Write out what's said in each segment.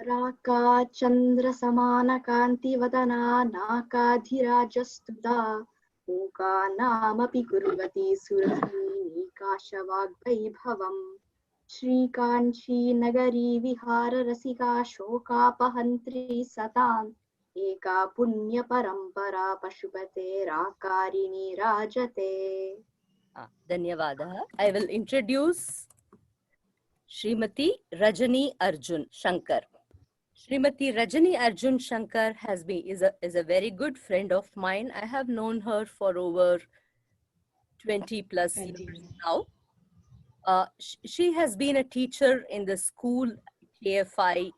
राका चन्द्रसमानकान्तिवदना नाकाधिराजस्तुता मूकानामपि कुर्वती सुरभूमिकाशवाग्वैभवम् श्रीकाञ्चीनगरी विहाररसिका शोकापहन्त्री सताम् एका पुण्यपरम्परा पशुपतेराकारिणी राजते. धन्यवादः. I will introduce Srimati Rajani Arjun Shankar. Srimati Rajani Arjun Shankar is a very good friend of mine. I have known her for over 20 plus years now. She has been a teacher in the school KFI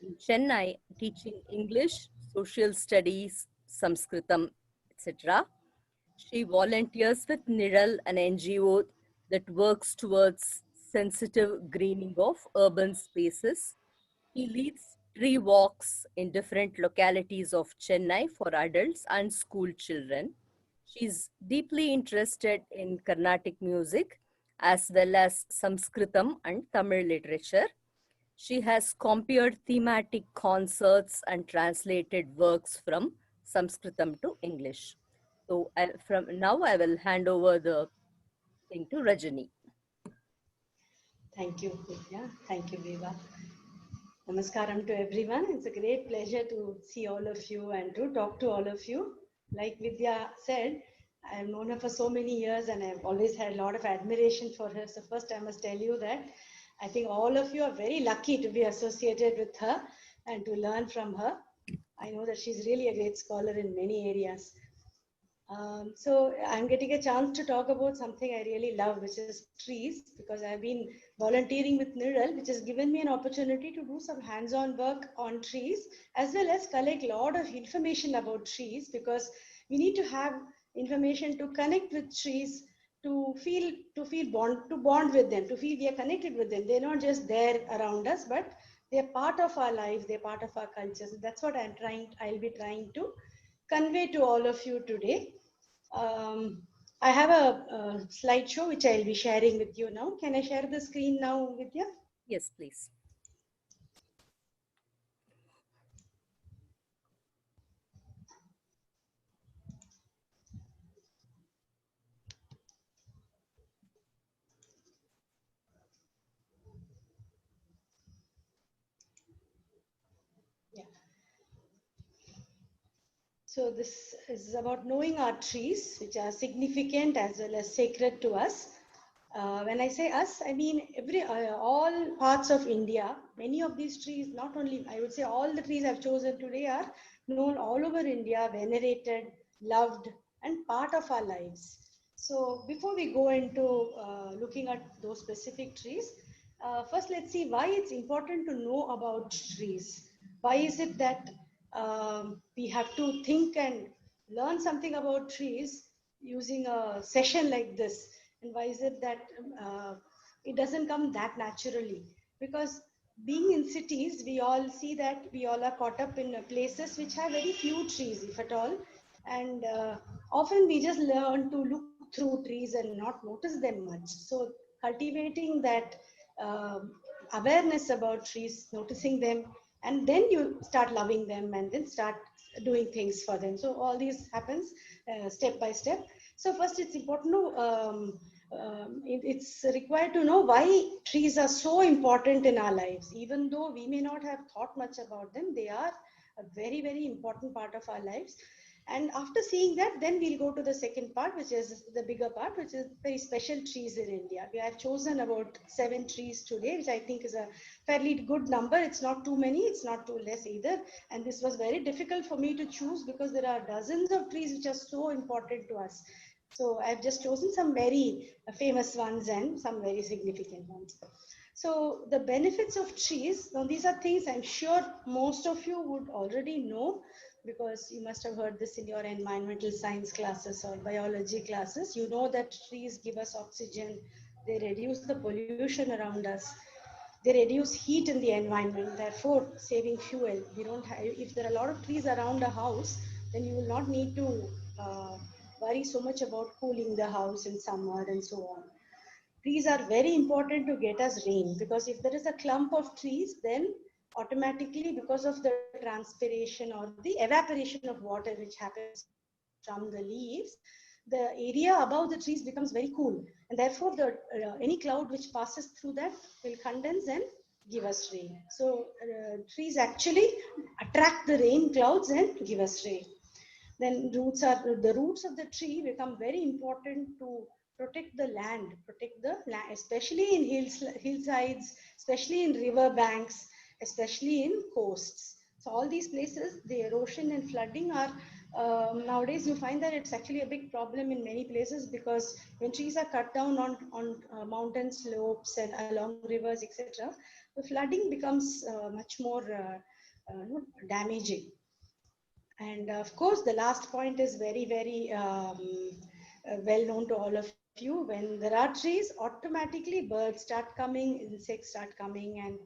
in Chennai, teaching English, social studies, Sanskritam, etc. She volunteers with NIRAL, an NGO that works towards sensitive greening of urban spaces. He leads tree walks in different localities of Chennai for adults and school children. She's deeply interested in Carnatic music as well as Sanskritam and Tamil literature. She has compared thematic concerts and translated works from Sanskritam to English. So from now I will hand over the thing to Rajani. Thank you, Vidya. Thank you, Viva. Namaskaram to everyone. It's a great pleasure to see all of you and to talk to all of you. Like Vidya said, I've known her for so many years and I've always had a lot of admiration for her. So first I must tell you that I think all of you are very lucky to be associated with her and to learn from her. I know that she's really a great scholar in many areas. So I'm getting a chance to talk about something I really love, which is trees, because I've been volunteering with NIRAL, which has given me an opportunity to do some hands-on work on trees, as well as collect a lot of information about trees, because we need to have information to connect with trees, to bond with them, to feel we are connected with them. They're not just there around us, but they're part of our lives, they're part of our cultures. So that's what I'll be trying to convey to all of you today. I have a slideshow which I'll be sharing with you now. Can I share the screen now, Vidya? Yes, please. So this is about knowing our trees, which are significant as well as sacred to us. When I say us, I mean all parts of India. Many of these trees, not only, I would say all the trees I've chosen today are known all over India, venerated, loved, and part of our lives. So before we go into looking at those specific trees, first let's see why it's important to know about trees. Why is it that we have to think and learn something about trees using a session like this? And why is it that it doesn't come that naturally? Because being in cities, we all see that we all are caught up in places which have very few trees, if at all. And often we just learn to look through trees and not notice them much. So cultivating that awareness about trees, noticing them, and then you start loving them and then start doing things for them. So all these happens step by step. So first it's important to it's required to know why trees are so important in our lives. Even though we may not have thought much about them, they are a very, very important part of our lives. And after seeing that, then we'll go to the second part, which is the bigger part, which is very special trees in India. We have chosen about 7 trees today, which I think is a fairly good number. It's not too many, it's not too less either. And this was very difficult for me to choose because there are dozens of trees which are so important to us. So I've just chosen some very famous ones and some very significant ones. So the benefits of trees, now these are things I'm sure most of you would already know, because you must have heard this in your environmental science classes or biology classes. You know that trees give us oxygen, they reduce the pollution around us, they reduce heat in the environment, therefore saving fuel. We don't have, if there are a lot of trees around a house, then you will not need to worry so much about cooling the house in summer and so on. Trees are very important to get us rain, because if there is a clump of trees, then automatically, because of the transpiration or the evaporation of water which happens from the leaves, the area above the trees becomes very cool, and therefore the any cloud which passes through that will condense and give us rain. So trees actually attract the rain clouds and give us rain. Then the roots of the tree become very important to protect the land, especially in hillsides, especially in river banks, especially in coasts. So all these places, the erosion and flooding are nowadays you find that it's actually a big problem in many places, because when trees are cut down on mountain slopes and along rivers, etc., the flooding becomes much more damaging. And of course, the last point is very, very well known to all of you. When there are trees, automatically birds start coming, insects start coming, and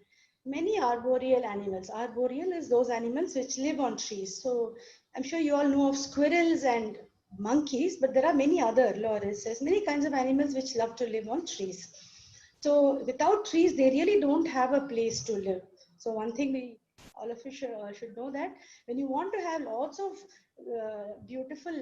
many arboreal animals. Arboreal is those animals which live on trees. So I'm sure you all know of squirrels and monkeys, but there are many other, Loris, there's many kinds of animals which love to live on trees. So without trees, they really don't have a place to live. So one thing all of you should know, that when you want to have lots of beautiful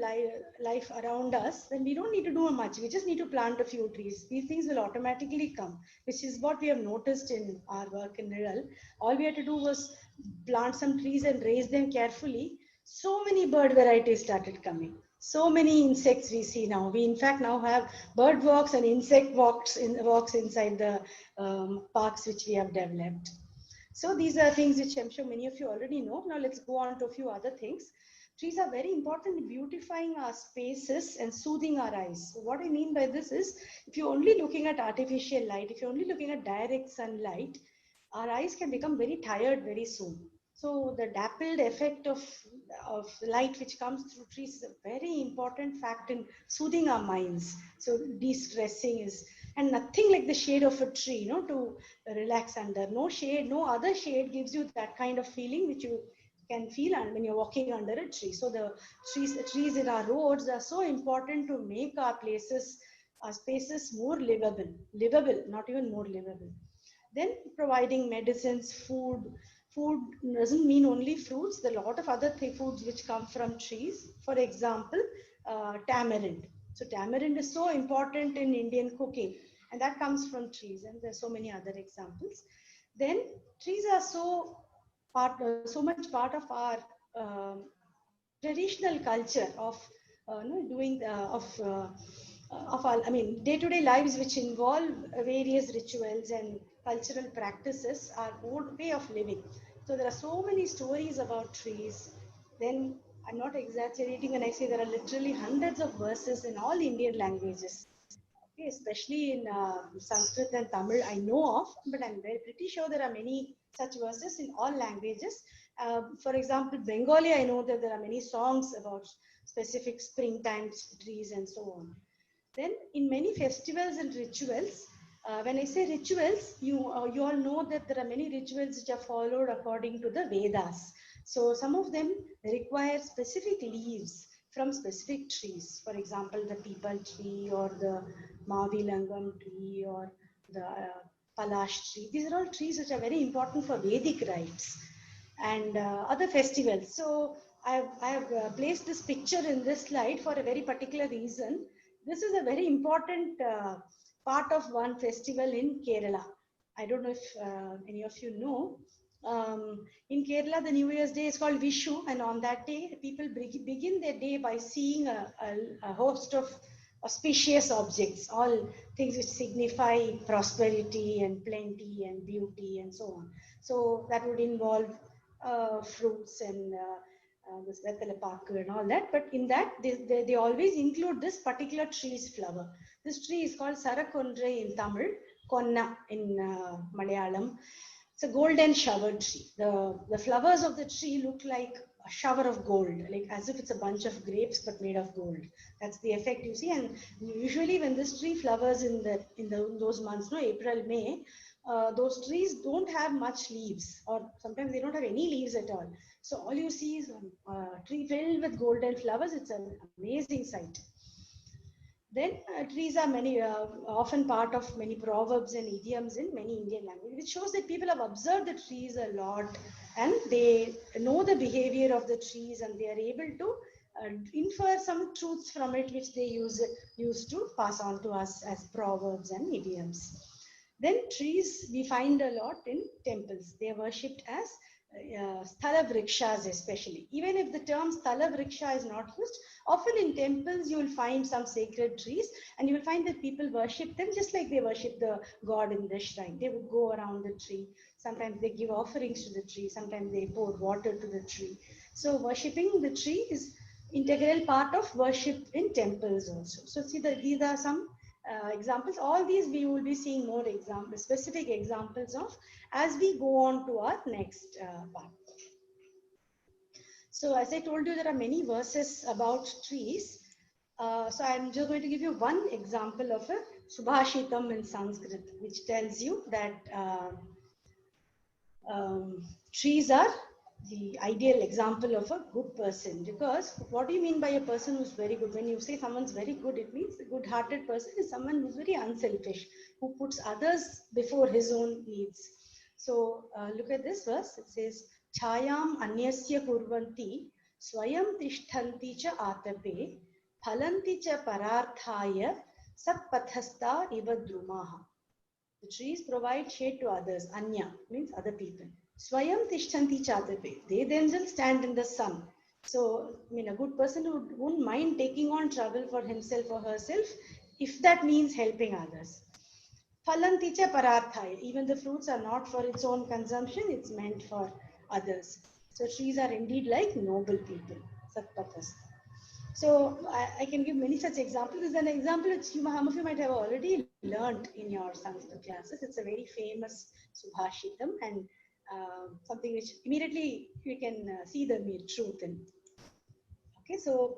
life around us, then we don't need to do much. We just need to plant a few trees. These things will automatically come, which is what we have noticed in our work in Niral. All we had to do was plant some trees and raise them carefully. So many bird varieties started coming. So many insects we see now. We in fact now have bird walks and insect walks inside the parks which we have developed. So these are things which I'm sure many of you already know. Now let's go on to a few other things. Trees are very important in beautifying our spaces and soothing our eyes. So what I mean by this is, if you're only looking at artificial light, if you're only looking at direct sunlight, our eyes can become very tired very soon. So the dappled effect of light which comes through trees is a very important fact in soothing our minds. So de-stressing is, and nothing like the shade of a tree, to relax under. No shade, no other shade gives you that kind of feeling which you can feel when you're walking under a tree. So the trees in our roads are so important to make our spaces more livable, not even more livable. Then providing medicines, food. Food doesn't mean only fruits. There are a lot of other foods which come from trees. For example, tamarind. So tamarind is so important in Indian cooking, and that comes from trees. And there's so many other examples. Then trees are so much part of our traditional culture of doing of our, I mean, day-to-day lives, which involve various rituals and cultural practices, our old way of living. So there are so many stories about trees. Then I'm not exaggerating when I say there are literally hundreds of verses in all Indian languages. Okay, especially in Sanskrit and Tamil, I know of, but I'm pretty sure there are many such verses in all languages. For example, Bengali, I know that there are many songs about specific springtime trees and so on. Then in many festivals and rituals, when I say rituals, you all know that there are many rituals which are followed according to the Vedas. So some of them require specific leaves from specific trees. For example, the peepal tree or the Mavilangam tree or the Palash tree. These are all trees which are very important for Vedic rites and other festivals. So I have placed this picture in this slide for a very particular reason. This is a very important part of one festival in Kerala. I don't know if any of you know. In Kerala, the New Year's Day is called Vishu, and on that day, people begin their day by seeing a host of auspicious objects, all things which signify prosperity and plenty and beauty and so on. So that would involve fruits and this Vettalapaku and all that. But in that, they always include this particular tree's flower. This tree is called Sarakondre in Tamil, Konna in Malayalam. It's a golden shower tree. The flowers of the tree look like a shower of gold, like as if it's a bunch of grapes but made of gold. That's the effect you see. And usually when this tree flowers in those months, April, May, those trees don't have much leaves, or sometimes they don't have any leaves at all. So all you see is a tree filled with golden flowers. It's an amazing sight. Then trees are often part of many proverbs and idioms in many Indian languages, which shows that people have observed the trees a lot and they know the behavior of the trees and they are able to infer some truths from it, which they use to pass on to us as proverbs and idioms. Then trees we find a lot in temples. They are worshipped as sthala vrikshas especially. Even if the term sthala vriksha is not used, often in temples you will find some sacred trees and you will find that people worship them just like they worship the god in the shrine. They would go around the tree. Sometimes they give offerings to the tree. Sometimes they pour water to the tree. So worshipping the tree is integral part of worship in temples also. So see that these are some examples. All these we will be seeing more examples, specific examples of as we go on to our next part. So as I told you, there are many verses about trees. So I'm just going to give you one example of a Subhashitam in Sanskrit, which tells you that trees are the ideal example of a good person. Because what do you mean by a person who's very good? When you say someone's very good, it means a good-hearted person is someone who's very unselfish, who puts others before his own needs. So look at this verse. It says, Chayam anyasya kurvanti swayam tishthanti cha atape phalanti cha pararthaya sappathasta iva drumaha. The trees provide shade to others. Anya means other people. Swayam tishtanti chatape. They themselves stand in the sun. So, I mean, a good person wouldn't mind taking on trouble for himself or herself if that means helping others. Phalanti cha pararthaya. Even the fruits are not for its own consumption, it's meant for others. So, trees are indeed like noble people. Satpathasta. So I can give many such examples. There's an example which some of you might have already learned in your Sanskrit classes. It's a very famous Subhashitam and something which immediately you can see the truth in. Okay, so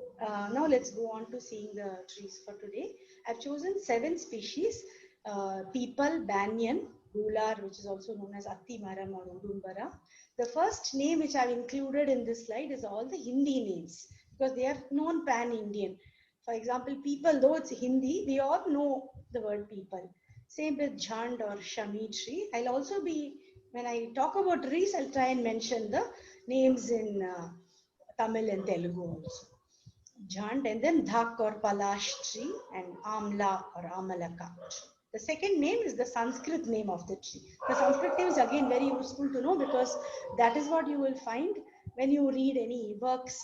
now let's go on to seeing the trees for today. I've chosen 7 species: Peepal, Banyan, Gular, which is also known as Attimaram or Udumbara. The first name which I've included in this slide is all the Hindi names, because they are known pan-Indian. For example, people, though it's Hindi, we all know the word people. Same with Jhand or Shami tree. I'll also be, when I talk about trees, I'll try and mention the names in Tamil and Telugu also. Jhand, and then Dhak or Palash tree, and Amla or Amalaka. The second name is the Sanskrit name of the tree. The Sanskrit name is again very useful to know, because that is what you will find when you read any works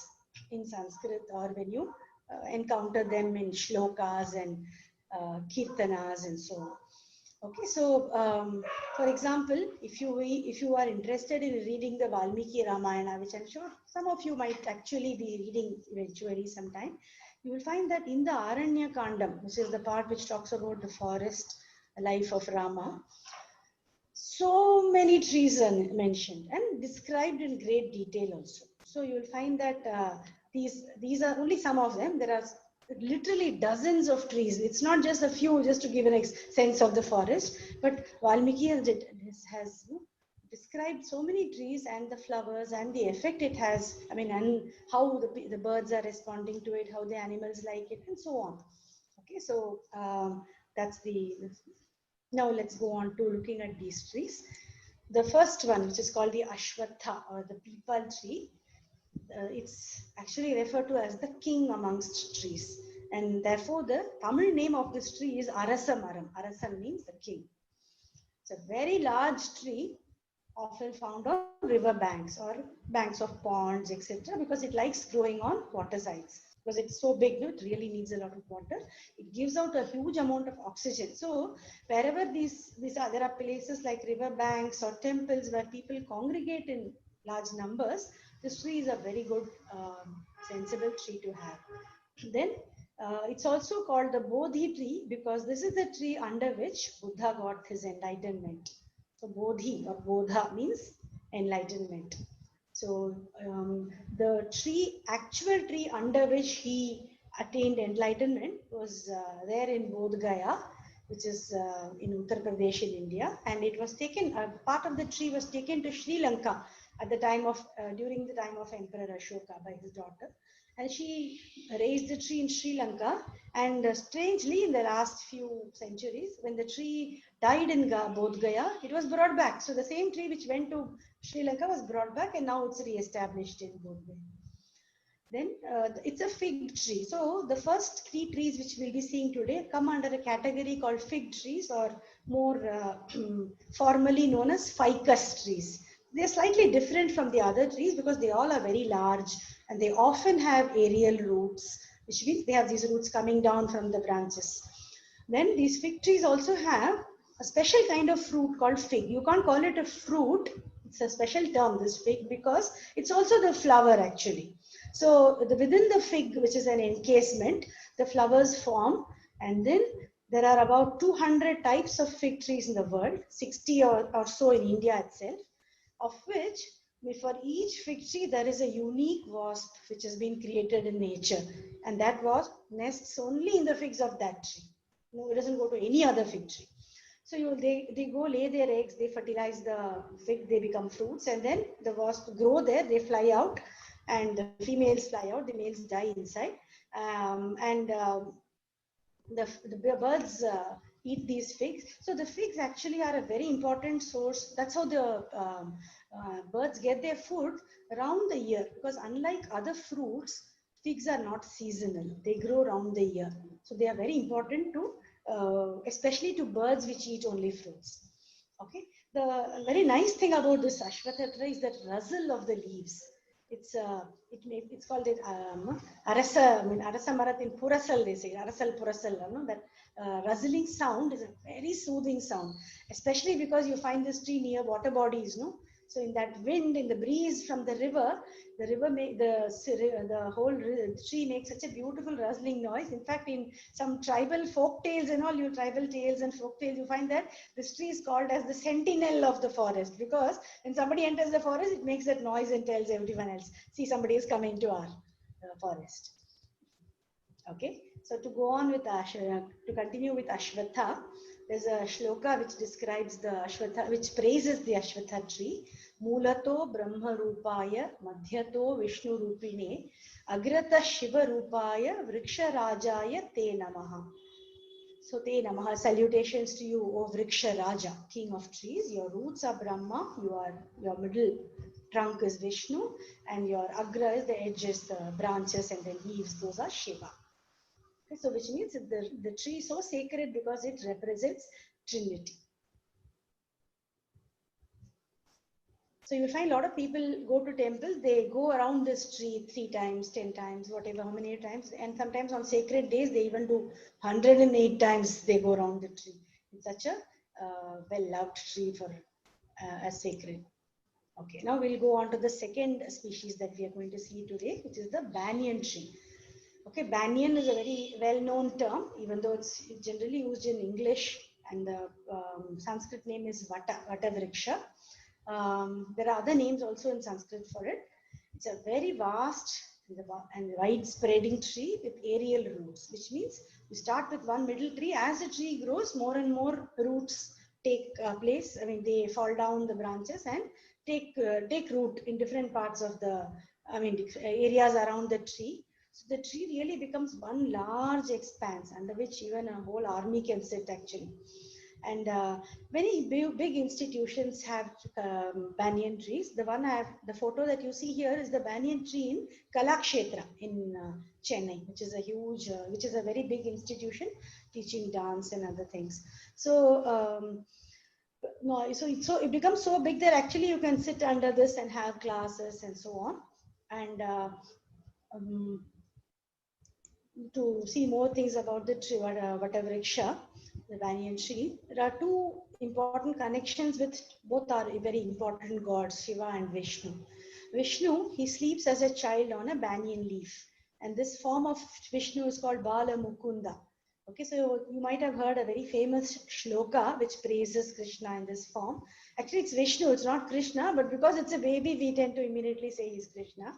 in Sanskrit, or when you encounter them in shlokas and kirtanas and so on. Okay, so for example, if you are interested in reading the Valmiki Ramayana, which I'm sure some of you might actually be reading eventually sometime, you will find that in the Aranya Kandam, which is the part which talks about the forest life of Rama, so many trees are mentioned and described in great detail also. So you will find that these are only some of them. There are literally dozens of trees. It's not just a few, just to give an sense of the forest, but Valmiki has described so many trees and the flowers and the effect it has, I mean, and how the birds are responding to it, how the animals like it, and so on. Okay, so that's now let's go on to looking at these trees. The first one, which is called the Ashwatha or the Peepal tree, it's actually referred to as the king amongst trees, and therefore the Tamil name of this tree is Arasamaram. Arasam means the king. It's a very large tree, often found on river banks or banks of ponds, etc., because it likes growing on water sides. Because it's so big, it really needs a lot of water. It gives out a huge amount of oxygen. So wherever there are places like river banks or temples where people congregate in large numbers, this tree is a very good, sensible tree to have. Then it's also called the Bodhi tree, because this is the tree under which Buddha got his enlightenment. So Bodhi or Bodha means enlightenment. So the actual tree under which he attained enlightenment was there in Bodh Gaya, which is in Uttar Pradesh in India, and it was taken, part of the tree was taken to Sri Lanka at the time of, during the time of Emperor Ashoka by his daughter. and she raised the tree in Sri Lanka. And strangely, in the last few centuries, when the tree died in Bodh Gaya, it was brought back. So the same tree which went to Sri Lanka was brought back, and now it's re-established in Bodh Gaya. Then it's a fig tree. So the first three trees which we'll be seeing today come under a category called fig trees, or more formally known as ficus trees. They're slightly different from the other trees because they all are very large, and they often have aerial roots, which means they have these roots coming down from the branches. Then these fig trees also have a special kind of fruit called fig. You can't call it a fruit. It's a special term, this fig, because it's also the flower actually. So within the fig, which is an encasement, the flowers form, and then there are about 200 types of fig trees in the world, 60 or so in India itself, of which for each fig tree there is a unique wasp which has been created in nature, and that wasp nests only in the figs of that tree. No, it doesn't go to any other fig tree. So they go lay their eggs, they fertilize the fig, they become fruits, and then the wasps grow there, they fly out, and the females fly out, the males die inside. The birds eat these figs. So the figs actually are a very important source. That's how the birds get their food around the year, because unlike other fruits, figs are not seasonal. They grow around the year. So they are very important to, especially to birds which eat only fruits. Okay. The very nice thing about this Ashwatthatra is that rustle of the leaves. It's called it arasa. I mean, arasa maratin purasal, they say arasal purasal. That rustling sound is a very soothing sound, especially because you find this tree near water bodies. No, so in that wind, in the breeze from the river make the whole tree makes such a beautiful rustling noise. In fact, in some tribal folk tales and all, tribal tales and folk tales, you find that this tree is called as the sentinel of the forest, because when somebody enters the forest, it makes that noise and tells everyone else, see, somebody is coming to our forest. Okay, so to go on with to continue with Ashwatha, there's a shloka which describes the Ashwatha, which praises the Ashwatha tree. Mulato Brahma Rupaya, Madhyato Vishnu Rupine, Agrata Shiva Rupaya, Vriksha Rajaya Te Namaha. So Te Namaha, salutations to you, O Vriksha Raja, king of trees. Your roots are Brahma, your middle trunk is Vishnu, and your Agra is the edges, the branches and the leaves, those are Shiva. Okay, so which means the tree is so sacred because it represents Trinity. So you find a lot of people go to temples, they go around this tree 3 times, 10 times, whatever, how many times. And sometimes on sacred days, they even do 108 times they go around the tree. It's such a well-loved tree for as sacred. Okay, now we'll go on to the second species that we are going to see today, which is the banyan tree. Okay, banyan is a very well-known term, even though it's generally used in English, and the Sanskrit name is Vata Vriksha. There are other names also in Sanskrit for it. It's a very vast and wide-spreading tree with aerial roots, which means you start with one middle tree. As the tree grows, more and more roots take place. I mean, they fall down the branches and take root in different parts of the, areas around the tree. So the tree really becomes one large expanse under which even a whole army can sit actually. And many big institutions have banyan trees. The photo that you see here is the banyan tree in Kalakshetra in Chennai, which is a very big institution teaching dance and other things. So so it becomes so big that actually you can sit under this and have classes and so on. And to see more things about the tree, Vata Vriksha, the banyan tree, there are two important connections with both are very important gods, Shiva and Vishnu. Vishnu, he sleeps as a child on a banyan leaf, and this form of Vishnu is called Bala Mukunda. Okay, so you might have heard a very famous shloka which praises Krishna in this form. Actually, it's Vishnu, it's not Krishna, but because it's a baby, we tend to immediately say he's Krishna.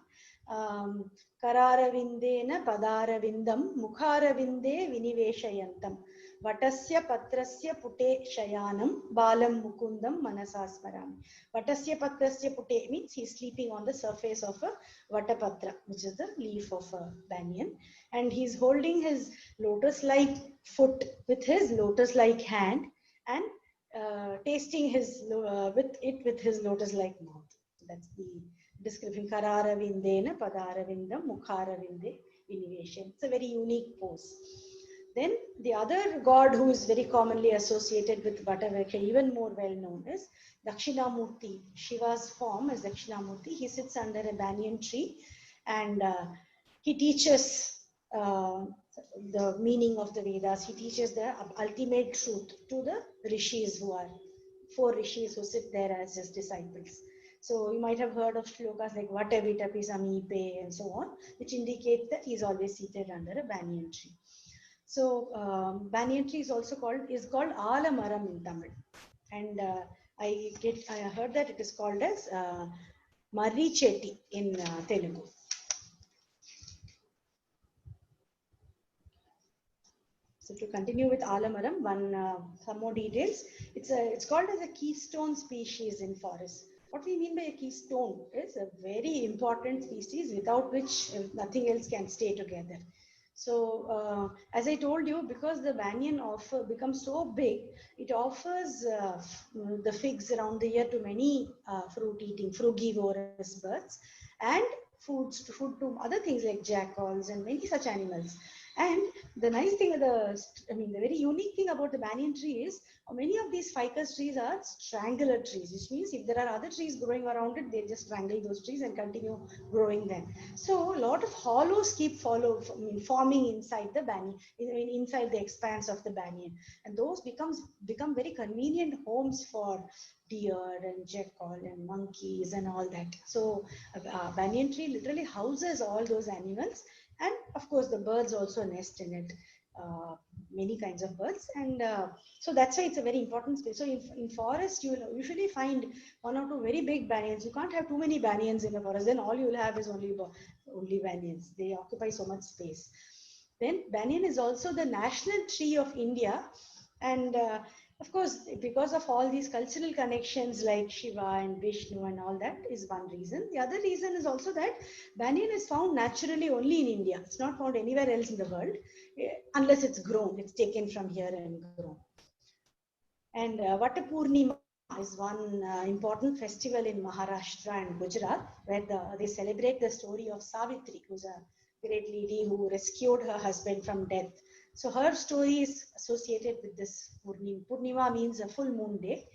Kararavindena padaravindam mukharavinde viniveshayantam Vatasya patrasya pute shayanam balam mukundam manasasmarami. Vatasya patrasya pute means he's sleeping on the surface of a vatapatra, which is the leaf of a banyan, and he's holding his lotus-like foot with his lotus-like hand and tasting his with his lotus-like mouth. That's the description. Kararavindena padaravindam mukharavinde viniveshan. It's a very unique pose. Then the other god who is very commonly associated with Vatavriksha, even more well known, is Dakshinamurti. Shiva's form is Dakshinamurti. He sits under a banyan tree and he teaches the meaning of the Vedas. He teaches the ultimate truth to the rishis, who are 4 rishis who sit there as his disciples. So you might have heard of shlokas like Vatavitapi Samipe and so on, which indicates that he is always seated under a banyan tree. So banyan tree is also called Alamaram in Tamil, and I heard that it is called as Marri Chetty in Telugu. So to continue with Alamaram, some more details. It's called as a keystone species in forests. What we mean by a keystone is a very important species without which nothing else can stay together. So as I told you, because the banyan becomes so big, it offers the figs around the year to many fruit-eating, frugivorous birds, and food to other things like jackals and many such animals. And the nice thing, the very unique thing about the banyan tree is many of these ficus trees are strangler trees, which means if there are other trees growing around it, they just strangle those trees and continue growing them. So a lot of hollows keep forming inside the banyan, inside the expanse of the banyan, and those become very convenient homes for deer and jackal and monkeys and all that. So banyan tree literally houses all those animals. And of course, the birds also nest in it, many kinds of birds. And so that's why it's a very important space. So in forest, you will usually find 1 or 2 very big banyans. You can't have too many banyans in the forest. Then all you'll have is only banyans. They occupy so much space. Then banyan is also the national tree of India. And of course, because of all these cultural connections like Shiva and Vishnu and all that is one reason. The other reason is also that banyan is found naturally only in India. It's not found anywhere else in the world unless it's grown. It's taken from here and grown. And Vatapurnima is one important festival in Maharashtra and Gujarat, where they celebrate the story of Savitri, who's a great lady who rescued her husband from death. So her story is associated with this Purnima. Purnima means a full moon day.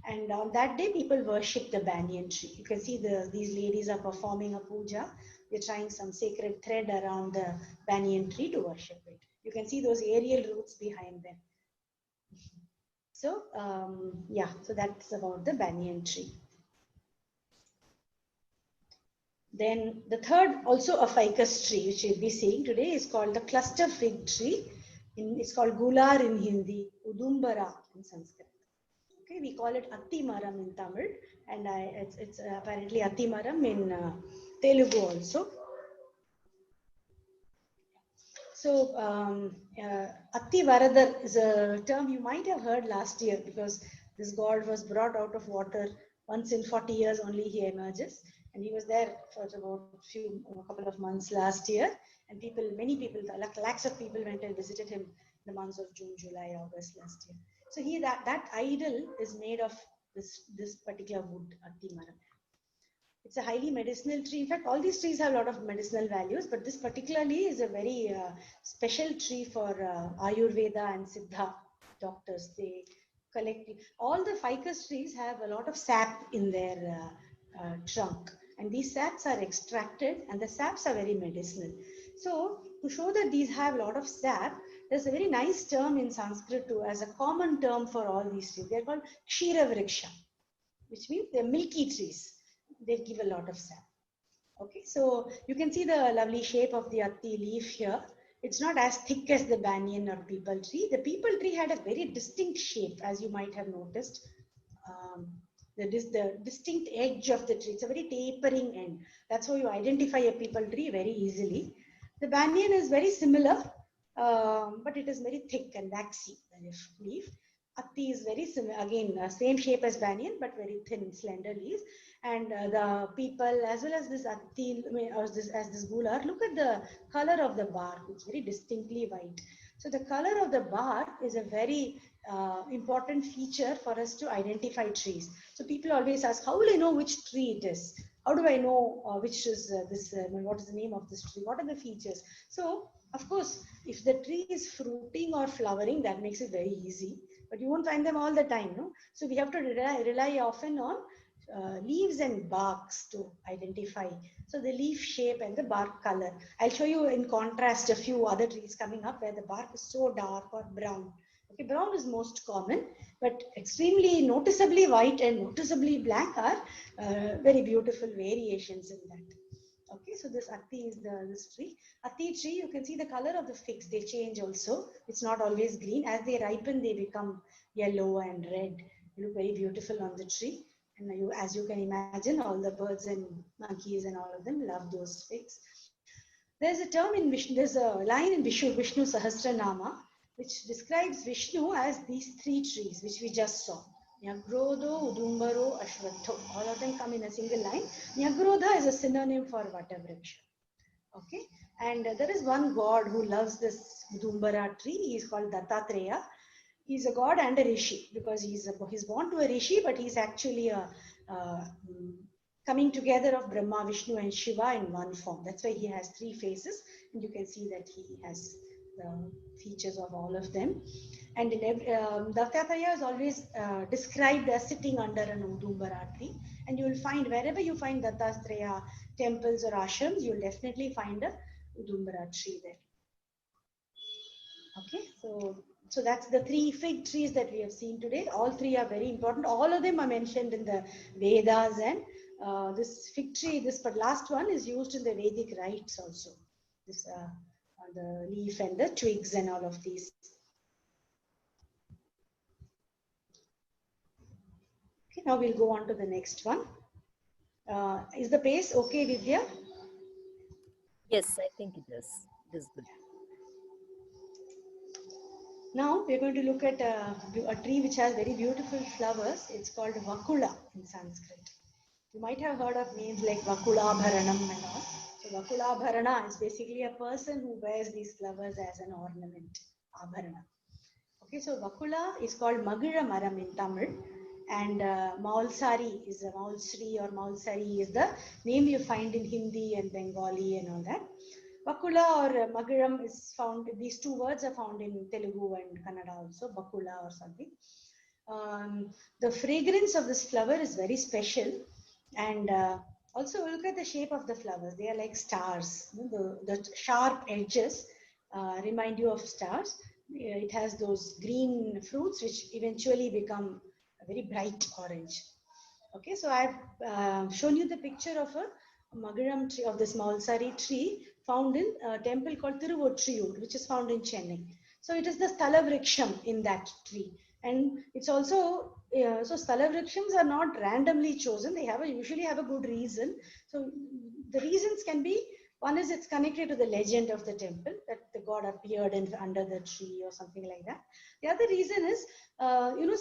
And on that day, people worship the banyan tree. You can see these ladies are performing a puja. They're trying some sacred thread around the banyan tree to worship it. You can see those aerial roots behind them. So, so that's about the banyan tree. Then the third, also a ficus tree, which we'll be seeing today, is called the cluster fig tree. It's called Gular in Hindi, Udumbara in Sanskrit. Okay, we call it Attimaram in Tamil, and it's apparently Attimaram in Telugu also. So, Attivaradar is a term you might have heard last year, because this god was brought out of water once in 40 years only he emerges. And he was there for about a couple of months last year. And many people, lakhs of people went and visited him in the months of June, July, August last year. So that idol is made of this particular wood, Attimaram. It's a highly medicinal tree. In fact, all these trees have a lot of medicinal values, but this particularly is a very special tree for Ayurveda and Siddha doctors. They collect all the ficus trees have a lot of sap in their trunk, and these saps are extracted, and the saps are very medicinal. So to show that these have a lot of sap, there's a very nice term in Sanskrit too, as a common term for all these trees. They're called Kshira Vriksha, which means they're milky trees. They give a lot of sap. Okay, so you can see the lovely shape of the Atti leaf here. It's not as thick as the banyan or peepal tree. The peepal tree had a very distinct shape, as you might have noticed. the distinct edge of the tree. It's a very tapering end. That's how you identify a peepal tree very easily. The banyan is very similar, but it is very thick and waxy leaf. Atti is very similar, again, same shape as banyan, but very thin, slender leaves. And the peepal, as well as this atti, or this gular, look at the color of the bark. It's very distinctly white. So the color of the bark is a very important feature for us to identify trees. So people always ask, how will I know which tree it is? How do I know which is what is the name of this tree? What are the features? So, of course, if the tree is fruiting or flowering, that makes it very easy. But you won't find them all the time, no? So we have to rely often on leaves and barks to identify. So the leaf shape and the bark color. I'll show you in contrast a few other trees coming up where the bark is so dark or brown. Okay, brown is most common, but extremely noticeably white and noticeably black are very beautiful variations in that. Okay, so this atti is this tree. Atti tree, you can see the color of the figs. They change also. It's not always green. As they ripen, they become yellow and red. They look very beautiful on the tree. And as you can imagine, all the birds and monkeys and all of them love those figs. There's a term in Vishnu, there's a line in Vishnu Sahasranama, which describes Vishnu as these three trees, which we just saw. Nyagrodho, Udumbaro, Ashwatho. All of them come in a single line. Nyagrodha is a synonym for Vatavriksha. Okay, and there is one god who loves this Udumbara tree. He is called Dattatreya. He's a god and a rishi, because he's born to a rishi, but he's actually a coming together of Brahma, Vishnu, and Shiva in one form. That's why he has three faces, and you can see that he has the features of all of them. And in Dattatreya is always described as sitting under an Udumbara tree, and you will find wherever you find Dattatreya temples or ashrams, you will definitely find a Udumbara tree there. Okay, so that's the three fig trees that we have seen today. All three are very important. All of them are mentioned in the Vedas, and this fig tree, this last one, is used in the Vedic rites also. This the leaf and the twigs and all of these. Okay, now we'll go on to the next one. Is the pace okay, Vidya? Yes, I think it is. It is good. Now we're going to look at a tree which has very beautiful flowers. It's called Vakula in Sanskrit. You might have heard of names like Vakula Bharanam and all. So Vakula Bharana is basically a person who wears these flowers as an ornament, Abharana. Okay, so Vakula is called Magura Maram in Tamil, and Maulsari is a Maulsri or Maulsari is the name you find in Hindi and Bengali and all that. Vakula or Magaram is found, these two words are found in Telugu and Kannada also, Bakula or something. The fragrance of this flower is very special, and also look at the shape of the flowers. They are like stars. The sharp edges remind you of stars. It has those green fruits which eventually become a very bright orange. Okay, so I've shown you the picture of a Magaram tree, of this Maulsari tree, found in a temple called Tiruvotriyur, which is found in Chennai. So it is the Sthalavraksham in that tree. And it's also, so Sthalavrakshams are not randomly chosen. They usually have a good reason. So the reasons can be, one is it's connected to the legend of the temple, that the god appeared under the tree or something like that. The other reason is,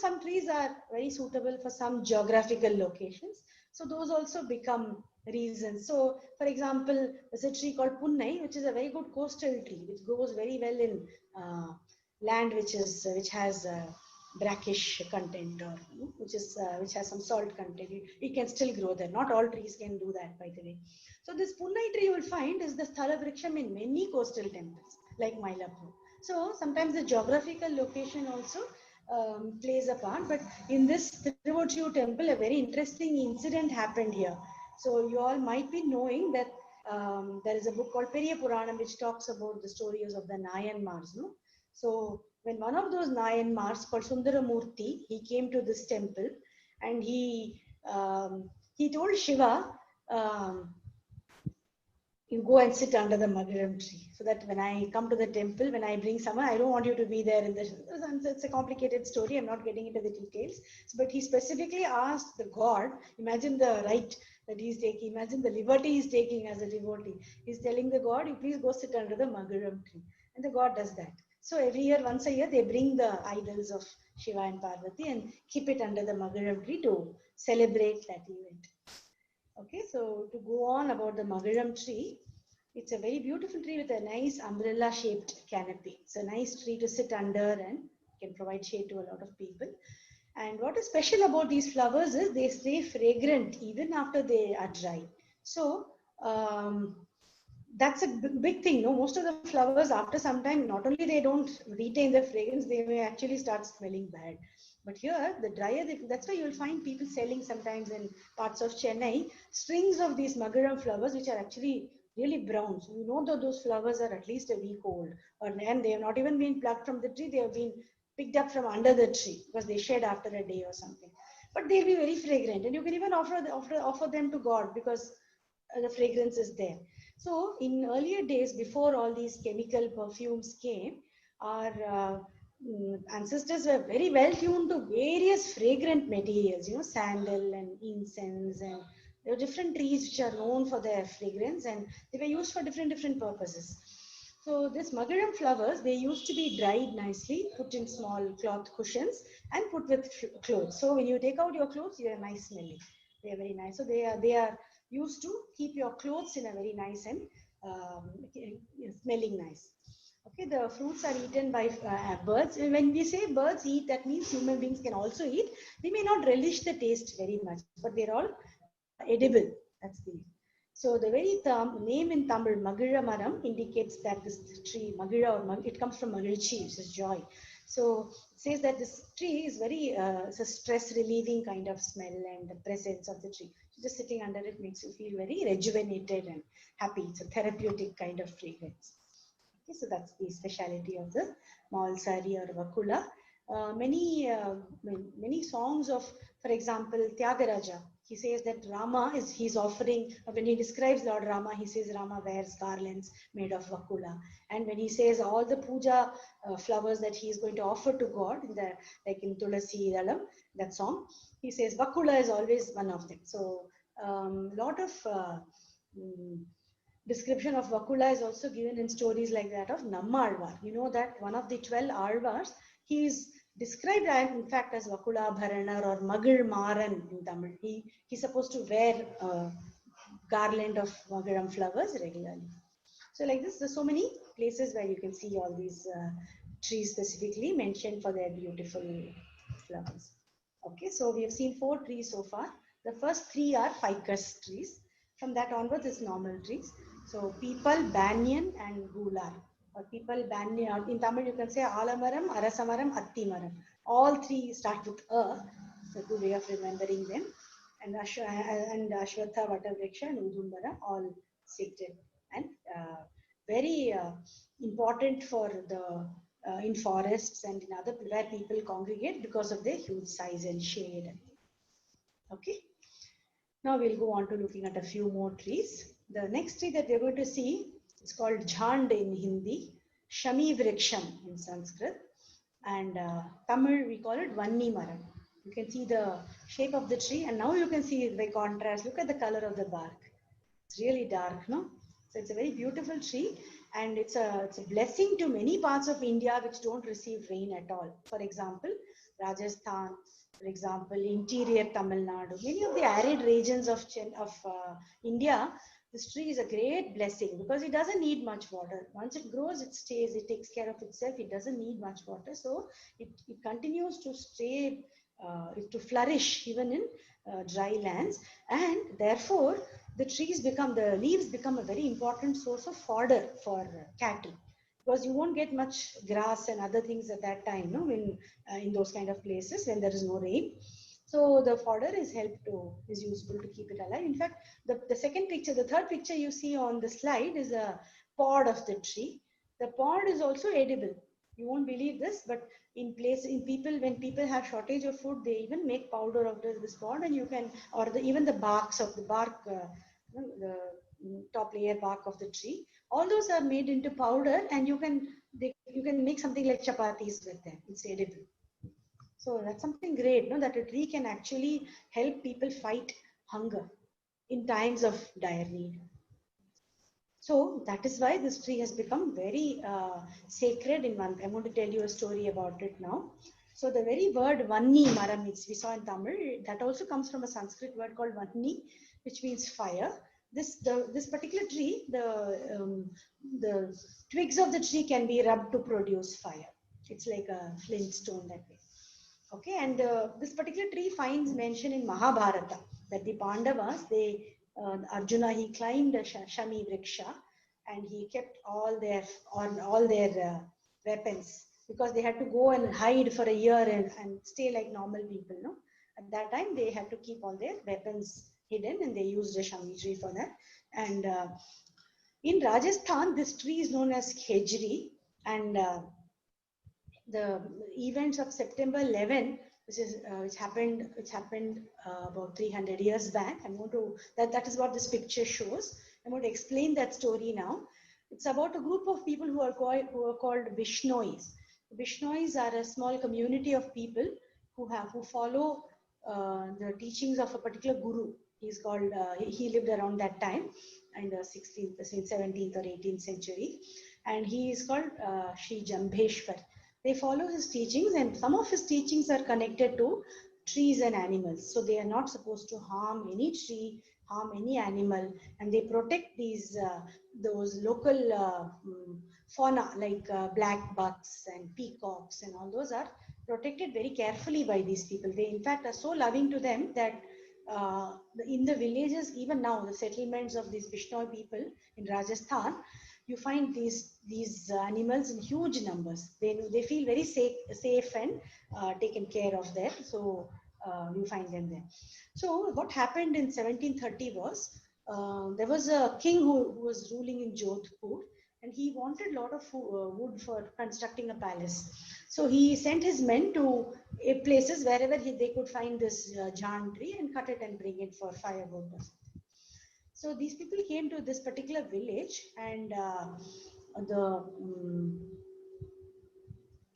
some trees are very suitable for some geographical locations. So those also become reasons. So, for example, there's a tree called Punnai, which is a very good coastal tree, which grows very well in land which has brackish content, or which has some salt content. It can still grow there. Not all trees can do that, by the way. So this Punnai tree you will find is the Sthalavraksham in many coastal temples, like Mylapore. So sometimes the geographical location also plays a part. But in this Tiruvotriyur temple, a very interesting incident happened here. So you all might be knowing that there is a book called Periya Puranam which talks about the stories of the Nayanmars. No? So when one of those Nayanmars called Sundaramurti, he came to this temple, and he told Shiva, you go and sit under the Magaram tree, so that when I come to the temple, when I bring someone, I don't want you to be there in the. It's a complicated story. I'm not getting into the details. But he specifically asked the god. Imagine the right that he's taking. Imagine the liberty he's taking as a devotee. He's telling the god, "You please go sit under the Magaram tree," and the god does that. So every year, once a year, they bring the idols of Shiva and Parvati and keep it under the Magaram tree to celebrate that event. Okay, so to go on about the Magaram tree, it's a very beautiful tree with a nice umbrella shaped canopy. It's a nice tree to sit under and can provide shade to a lot of people. And what is special about these flowers is they stay fragrant even after they are dry. So that's a big thing. No, most of the flowers after some time, not only they don't retain their fragrance, they may actually start smelling bad. But here, the drier, that's why you'll find people selling sometimes in parts of Chennai strings of these Magaram flowers, which are actually really brown. So you know that those flowers are at least a week old, and they have not even been plucked from the tree. They have been picked up from under the tree because they shed after a day or something. But they'll be very fragrant, and you can even offer them to God because the fragrance is there. So in earlier days, before all these chemical perfumes came, our ancestors were very well tuned to various fragrant materials, sandal and incense, and there are different trees which are known for their fragrance, and they were used for different purposes. So this Magaram flowers, they used to be dried nicely, put in small cloth cushions, and put with clothes. So when you take out your clothes, they are nice smelling. They are very nice. So they are used to keep your clothes in a very nice and smelling nice. Okay, the fruits are eaten by birds. And when we say birds eat, that means human beings can also eat. They may not relish the taste very much, but they're all edible. That's the so the very name in Tamil, Magira Maram, indicates that this tree, Magira or it comes from Magirchi, which is joy. So it says that this tree is very, it's a stress relieving kind of smell, and the presence of the tree. So just sitting under it makes you feel very rejuvenated and happy. It's a therapeutic kind of fragrance. Okay, so that's the speciality of the Maulsari or Vakula. Many songs of, for example, Tyagaraja, he says that he's offering, when he describes Lord Rama, he says Rama wears garlands made of Vakula. And when he says all the puja flowers that he is going to offer to God, like in Tulasi Dalam, that song, he says Vakula is always one of them. So lot of description of Vakula is also given in stories like that of Nammalvar. You know that one of the 12 Alvars, he is described in fact as Vakula Bharanar or Magir Maran in Tamil. He's supposed to wear a garland of Magaram flowers regularly. So like this, there's so many places where you can see all these trees specifically mentioned for their beautiful flowers. Okay, so we have seen 4 trees so far. The first 3 are ficus trees. From that onwards is normal trees. So Peepal, Banyan and Gular. Or Peepal, Banyan. In Tamil you can say Alamaram, Arasamaram, Attimaram. All 3 start with A. So good way of remembering them. And Ashwatha, Vatavriksha and Udumbara, all sacred and very important for the in forests and in other where people congregate because of their huge size and shade. Okay. Now we'll go on to looking at a few more trees. The next tree that we're going to see is called Jhand in Hindi, Shami Vriksham in Sanskrit, and Tamil we call it Vanni Maram. You can see the shape of the tree, and now you can see the contrast. Look at the color of the bark. It's really dark, no? So it's a very beautiful tree, and it's a blessing to many parts of India which don't receive rain at all. For example, Rajasthan, for example, interior Tamil Nadu, many of the arid regions of India, this tree is a great blessing because it doesn't need much water. Once it grows, it stays, it takes care of itself. It doesn't need much water. So it continues to stay, to flourish even in dry lands. And therefore, the leaves become a very important source of fodder for cattle. Because you won't get much grass and other things at that time, no, when in those kind of places when there is no rain. So the fodder is useful to keep it alive. In fact, the third picture you see on the slide is a pod of the tree. The pod is also edible. You won't believe this, but when people have shortage of food, they even make powder of this pod, and you can, or even the barks of the bark, top layer bark of the tree. All those are made into powder, and you can make something like chapatis with them. It's edible. So that's something great, no? That a tree can actually help people fight hunger in times of dire need. So that is why this tree has become very sacred in one. I'm going to tell you a story about it now. So the very word Vanni Maram, which we saw in Tamil, that also comes from a Sanskrit word called Vanni, which means fire. This particular tree, the twigs of the tree can be rubbed to produce fire. It's like a flint stone that way. Okay, and this particular tree finds mention in Mahabharata that the Pandavas, Arjuna, he climbed a Shami Vriksha, and he kept all their weapons, because they had to go and hide for a year and stay like normal people. No, at that time they had to keep all their weapons hidden, and they used a Shami tree for that. And in Rajasthan, this tree is known as Khejri, and the events of September 11, which happened about 300 years back. I'm going to that is what this picture shows. I'm going to explain that story now. It's about a group of people who are called Vishnois. Vishnois are a small community of people who follow the teachings of a particular guru. He's called he lived around that time in the 17th or 18th century, and he is called Sri Jambheshwar. They follow his teachings, and some of his teachings are connected to trees and animals. So they are not supposed to harm any tree, harm any animal, and they protect those local fauna like black bucks and peacocks, and all those are protected very carefully by these people. They in fact are so loving to them that in the villages, even now, the settlements of these Bishnoi people in Rajasthan, you find these animals in huge numbers. They feel very safe and taken care of there. So you find them there. So what happened in 1730 was there was a king who was ruling in Jodhpur, and he wanted a lot of wood for constructing a palace. So he sent his men to places wherever they could find this jhan tree and cut it and bring it for firewood. So these people came to this particular village, and the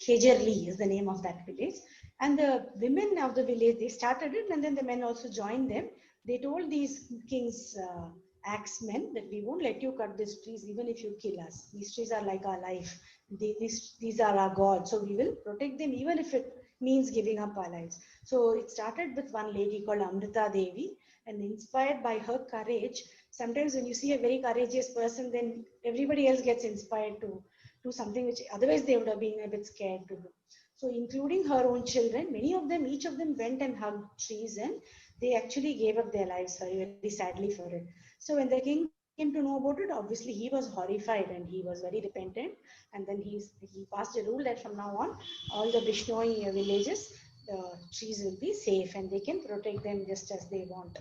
Khejarli is the name of that village. And the women of the village, they started it, and then the men also joined them. They told these king's axemen that we won't let you cut these trees even if you kill us. These trees are like our life. These are our gods. So we will protect them even if it means giving up our lives. So it started with one lady called Amrita Devi, and inspired by her courage. Sometimes when you see a very courageous person, then everybody else gets inspired to do something which otherwise they would have been a bit scared to do. So including her own children, each of them went and hugged trees, and they actually gave up their lives very, very sadly for it. So when the king came to know about it, obviously he was horrified and he was very repentant. And then he passed a rule that from now on, all the Bishnoi villages, the trees will be safe and they can protect them just as they want.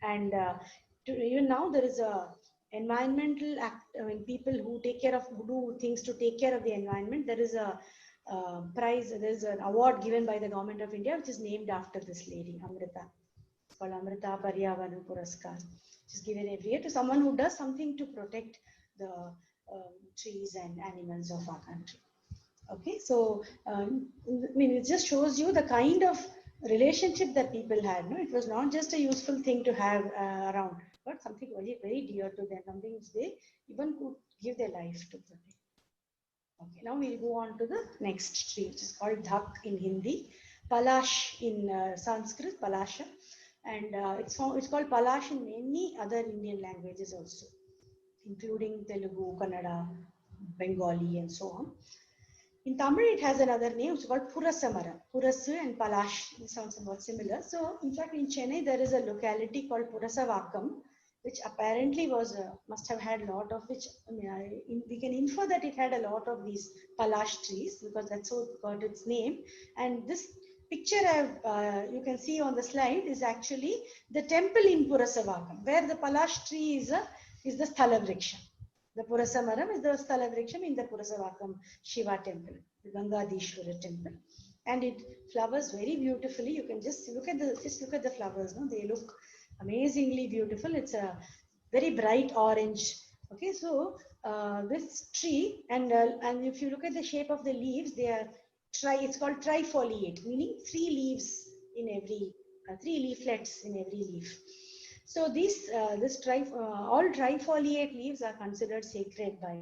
And even now there is a environmental act. People who do things to take care of the environment, there is a prize, there is an award given by the government of India which is named after this lady, Amrita. It's called Amrita Paryavaran Puraskar, which is given every year to someone who does something to protect the trees and animals of our country. Okay, so it just shows you the kind of relationship that people had. No, it was not just a useful thing to have around, but something very, very dear to them, something which they even could give their life to protect. Okay, now we'll go on to the next tree, which is called Dhak in Hindi, Palash in Sanskrit, Palasha, and it's called Palash in many other Indian languages also, including Telugu, Kannada, Bengali, and so on. In Tamil, it has another name, which is called Purasamara. Purasu and Palash sound somewhat similar. So, in fact, in Chennai, there is a locality called Purasavakkam, which apparently must have had a lot of we can infer that it had a lot of these Palash trees, because that's how it got its name. And this picture you can see on the slide is actually the temple in Purasavakkam, where the Palash tree is the Sthala Vriksha. The Purasamaram is the Sthala Vriksham in the Purasavakkam Shiva temple, the Gangadishwara temple. And it flowers very beautifully. You can just look at the flowers. No? They look amazingly beautiful. It's a very bright orange. Okay, so this tree, and if you look at the shape of the leaves, they are it's called trifoliate, meaning three leaves in every, three leaflets in every leaf. So these all trifoliate leaves are considered sacred by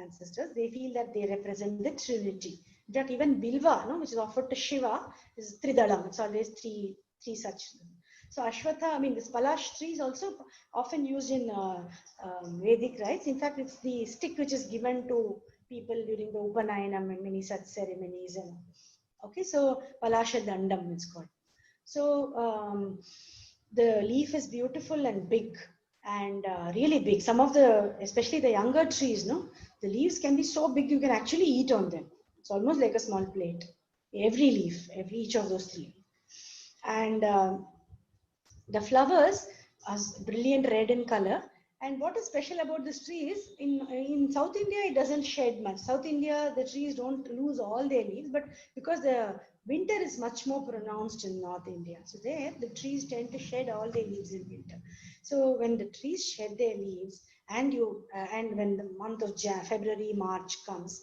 ancestors. They feel that they represent the Trinity. In fact, even Bilva, no, which is offered to Shiva, is Tridalam. It's always three such. So Ashwatha, I mean, this Palash tree is also often used in Vedic rites. In fact, it's the stick which is given to people during the Upanayanam and many such ceremonies. And okay, so Palasha Dandam it's called. So the leaf is beautiful and big, and really big. Some of the, especially the younger trees, no, the leaves can be so big you can actually eat on them. It's almost like a small plate. Every leaf, each of those three. And the flowers are brilliant red in color. And what is special about this tree is, in South India, it doesn't shed much. South India, the trees don't lose all their leaves, but because the winter is much more pronounced in North India. So there, the trees tend to shed all their leaves in winter. So when the trees shed their leaves, and when the month of February, March comes,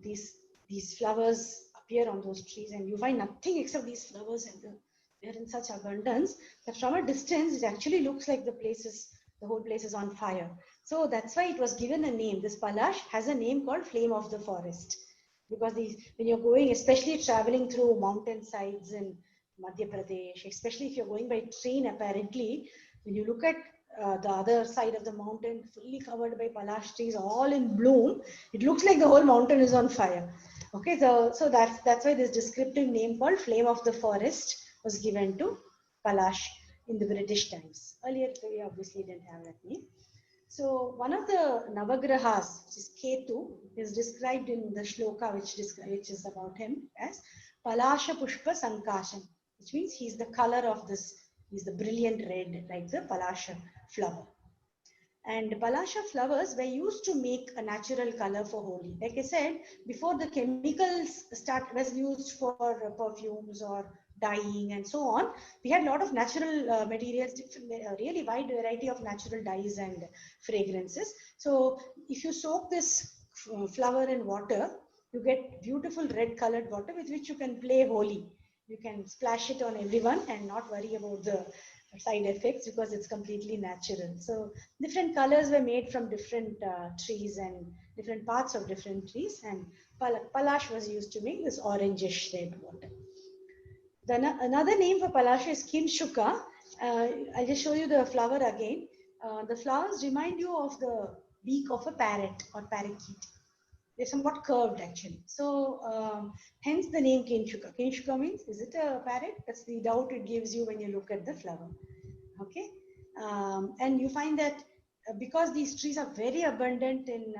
these flowers appear on those trees, and you find nothing except these flowers, and they're in such abundance that from a distance, it actually looks like the whole place is on fire. So that's why it was given a name. This Palash has a name called Flame of the Forest, because when you're going, especially traveling through mountain sides in Madhya Pradesh, especially if you're going by train, apparently, when you look at the other side of the mountain, fully covered by Palash trees, all in bloom, it looks like the whole mountain is on fire. Okay, so that's why this descriptive name called Flame of the Forest was given to Palash in the British times. Earlier, we obviously didn't have that name. So one of the Navagrahas, which is Ketu, is described in the shloka which is about him as Palasha Pushpa Sankasham, which means he's the color of this, he's the brilliant red, like the Palasha flower. And Palasha flowers were used to make a natural color for Holi. Like I said, before the chemicals was used for perfumes or dyeing and so on, we had a lot of natural materials, really wide variety of natural dyes and fragrances. So if you soak this flower in water, you get beautiful red colored water with which you can play Holi. You can splash it on everyone and not worry about the side effects because it's completely natural. So different colors were made from different trees and different parts of different trees, and Palash was used to make this orangish red water. Another name for Palash is Kinshuka. I'll just show you the flower again. The flowers remind you of the beak of a parrot or parakeet. They're somewhat curved actually. So hence the name Kinshuka. Kinshuka means, is it a parrot? That's the doubt it gives you when you look at the flower. Okay. And you find that because these trees are very abundant in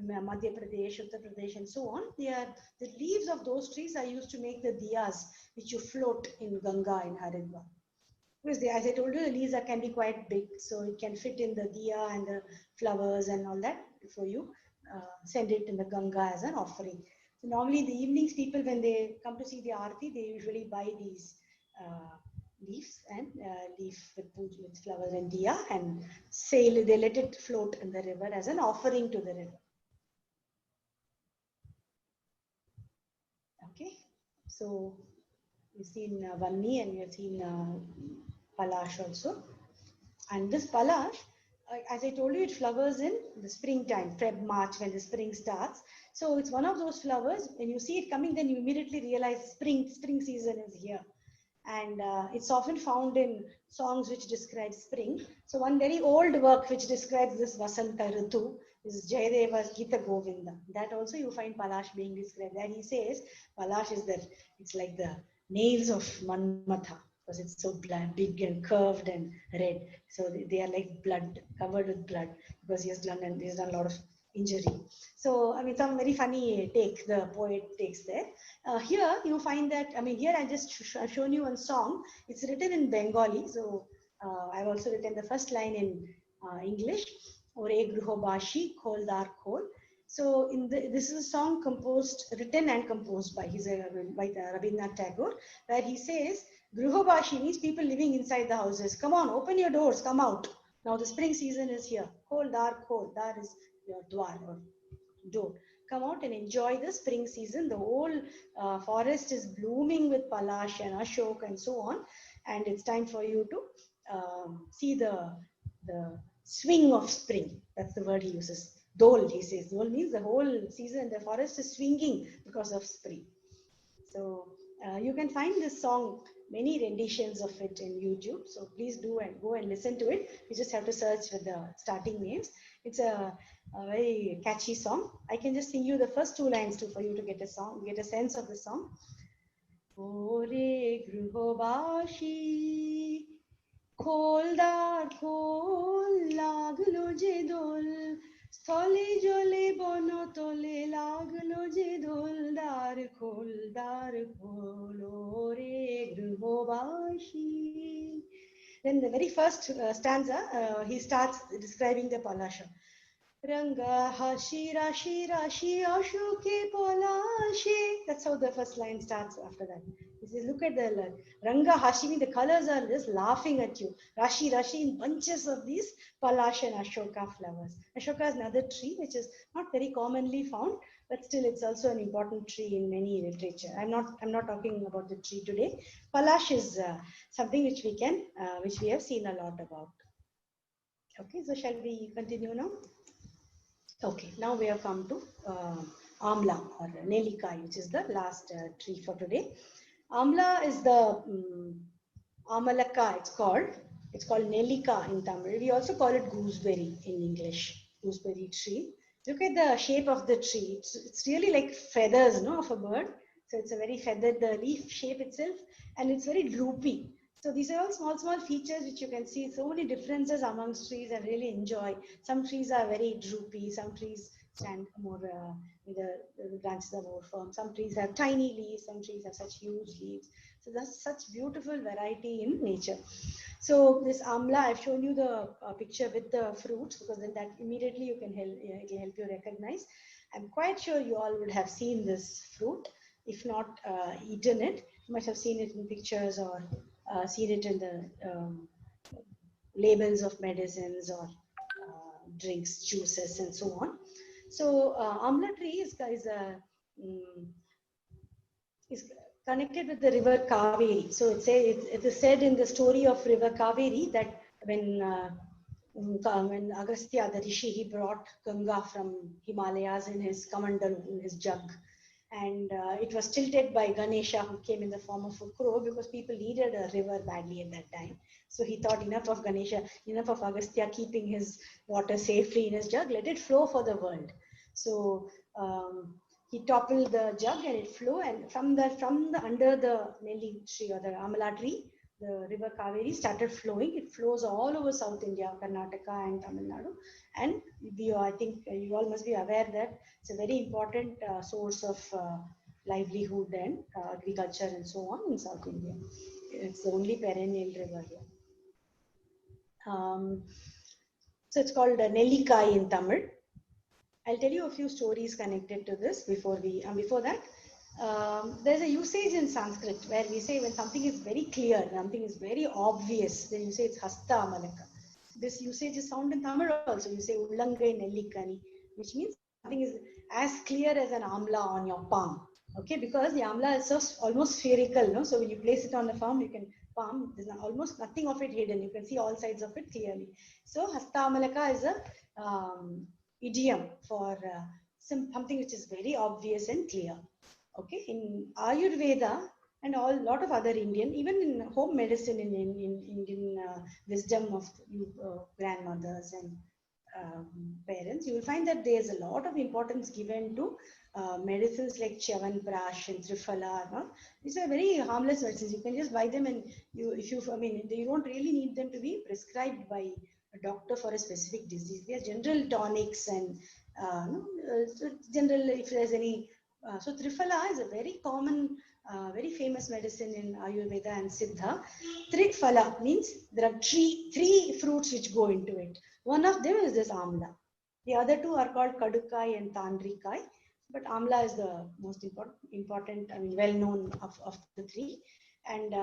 Madhya Pradesh, Uttar Pradesh, and so on, the leaves of those trees are used to make the diyas, which you float in Ganga in Haridwar. Because as I told you, the leaves can be quite big, so it can fit in the diya and the flowers and all that before you send it in the Ganga as an offering. So normally in the evenings, people, when they come to see the Aarti, they usually buy these leaves and leaf with flowers and diya and they let it float in the river as an offering to the river. Okay, so we've seen Vanni and we have seen Palash also. And this Palash, as I told you, it flowers in the springtime, Feb, March, when the spring starts. So it's one of those flowers, when you see it coming, then you immediately realize spring season is here. And it's often found in songs which describe spring. So one very old work which describes this Vasanta Ritu is Jayadeva's Gita Govinda. That also you find Palash being described. And he says Palash is that it's like the nails of Manmatha, because it's so big and curved and red. So they are like blood, covered with blood, because he has done a lot of injury. So, I mean, some very funny take the poet takes there. Here you find that, I mean, here I just shown you one song. It's written in Bengali. So I've also written the first line in English. Ore gruho bashi khol dar khol. So this is a song written and composed by Rabindranath Tagore, where he says, Gruhobashi means people living inside the houses. Come on, open your doors, come out. Now the spring season is here. Khol, dar is your dwar or door. Come out and enjoy the spring season. The whole forest is blooming with palash and ashok and so on. And it's time for you to see the swing of spring. That's the word he uses. Dole, he says. Dole means the whole season, the forest is swinging because of spring. So you can find this song, many renditions of it in YouTube. So please do and go and listen to it. You just have to search with the starting names. It's a very catchy song. I can just sing you the first 2 lines for you to get a sense of the song. Ore Gruhobashi, Kholdar khol, laglo je dol, স্থলে জলে বনতলে লাগলো যে দোল, দ্বার খোল ওরে গৃহবাসী. Then the very first stanza, he starts describing the palasha. Ranga hashi rashi rashi ashuke palashe. That's how the first line starts after that. He says, look at the Ranga hashi, means the colors are just laughing at you. Rashi rashi, in bunches of these palash and ashoka flowers. Ashoka is another tree which is not very commonly found, but still it's also an important tree in many literature. I'm not talking about the tree today. Palash is something which we have seen a lot about. Okay, so shall we continue now? Okay, now we have come to Amla or Nelikai, which is the last tree for today. Amla is the Amalaka, it's called Nelika in Tamil. We also call it gooseberry in English, gooseberry tree. Look at the shape of the tree. It's really like feathers, no, of a bird. So it's a very feathered, the leaf shape itself, and it's very droopy. So these are all small features which you can see. So many differences amongst trees I really enjoy. Some trees are very droopy. Some trees stand more, the branches are more firm. Some trees have tiny leaves. Some trees have such huge leaves. So that's such beautiful variety in nature. So this amla, I've shown you the picture with the fruits, because then that immediately it will help you recognize. I'm quite sure you all would have seen this fruit. If not eaten it, you might have seen it in pictures or seen it in the labels of medicines or drinks, juices, and so on. So amla tree is connected with the river Kaveri. So it is said in the story of river Kaveri that when Agastya, the rishi, he brought Ganga from Himalayas in his kamandalu, in his jug. And it was tilted by Ganesha, who came in the form of a crow, because people needed a river badly at that time. So he thought, enough of Ganesha, enough of Agastya keeping his water safely in his jug, let it flow for the world. So he toppled the jug and it flew, and from under the Nelli tree or the Amala tree, the river Kaveri started flowing. It flows all over South India, Karnataka and Tamil Nadu. And I think you all must be aware that it's a very important source of livelihood and agriculture and so on in South India. It's the only perennial river here. So it's called Nelikai in Tamil. I'll tell you a few stories connected to this before that. There's a usage in Sanskrit where we say when something is very clear, something is very obvious, then you say it's Hasta Amalaka. This usage is found in Tamil also. You say Ullangai Nellikani, which means something is as clear as an amla on your palm. Okay, because the amla is so almost spherical, no? So when you place it on the palm, there's almost nothing of it hidden. You can see all sides of it clearly. So Hasta Amalaka is a idiom for something which is very obvious and clear. Okay, in Ayurveda and a lot of other Indian, even in home medicine, in Indian wisdom of grandmothers and parents, you will find that there's a lot of importance given to medicines like Chyavanprash and Triphala. No? These are very harmless medicines. You can just buy them, and you don't really need them to be prescribed by a doctor for a specific disease. They are general tonics and general, if there's any. So Triphala is a very common, very famous medicine in Ayurveda and Siddha. Triphala means there are three fruits which go into it. One of them is this amla. The other two are called Kadukai and Tandrikai, but Amla is the most important, I mean, well known of the three. And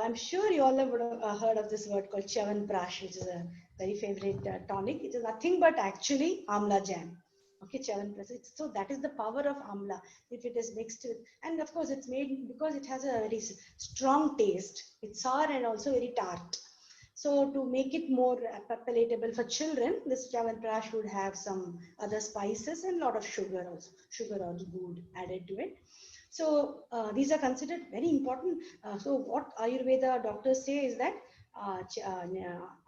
I'm sure you all have heard of this word called Chyawanprash, which is a very favorite tonic. It is nothing but actually Amla jam. Okay, Chyawanprash. So that is the power of Amla. If it is mixed with, and of course it's made because it has a very strong taste. It's sour and also very tart. So to make it more palatable for children, this Chyawanprash would have some other spices and a lot of sugar also, sugar or good added to it. So these are considered very important. So what Ayurveda doctors say is that